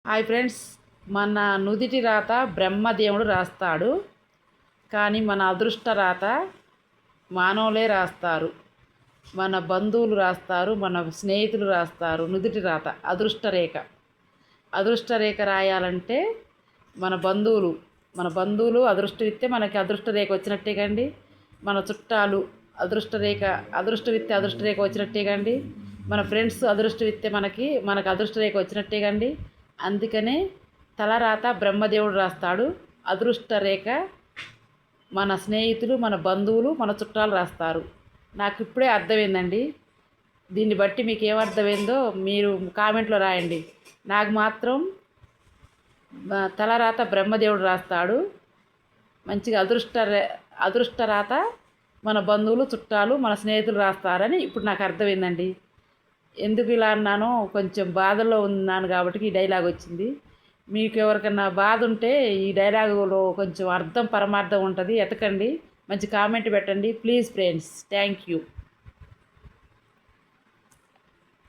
Hi friends, మన నుదిటి రాత బ్రహ్మదేవుడు రాస్తాడు, కానీ మన అదృష్ట రాత మానవులే రాస్తారు. మన బంధువులు రాస్తారు, మన స్నేహితులు రాస్తారు. నుదిటి రాత అదృష్ట రేఖ రాయాలంటే మన బంధువులు అదృష్టం ఇస్తే మనకి అదృష్ట రేఖ వచ్చినట్టే కండి. మన చుట్టాలు అదృష్టం ఇస్తే అదృష్ట రేఖ వచ్చినట్టే కండి. మన ఫ్రెండ్స్ అదృష్టం ఇస్తే మనకు అదృష్ట రేఖ వచ్చినట్టే కండి. అందుకనే తలరాత బ్రహ్మదేవుడు రాస్తాడు, అదృష్ట రేఖ మన స్నేహితులు, మన బంధువులు, మన చుట్టాలు రాస్తారు. నాకు ఇప్పుడే అర్థమైందండి. దీన్ని బట్టి మీకు ఏమర్థమైందో మీరు కామెంట్లో రాయండి. నాకు మాత్రం తలరాత బ్రహ్మదేవుడు రాస్తాడు, మంచిగా అదృష్ట రాత మన బంధువులు, చుట్టాలు, మన స్నేహితులు రాస్తారని ఇప్పుడు నాకు అర్థమైందండి. ఎందుకు ఇలా అన్నానో కొంచెం బాధల్లో ఉన్నాను కాబట్టి ఈ డైలాగ్ వచ్చింది. మీకు ఎవరికన్నా బాధ ఉంటే ఈ డైలాగులో కొంచెం పరమార్థం ఉంటుంది, ఎతకండి, మంచి కామెంట్ పెట్టండి ప్లీజ్ ఫ్రెండ్స్. Thank you.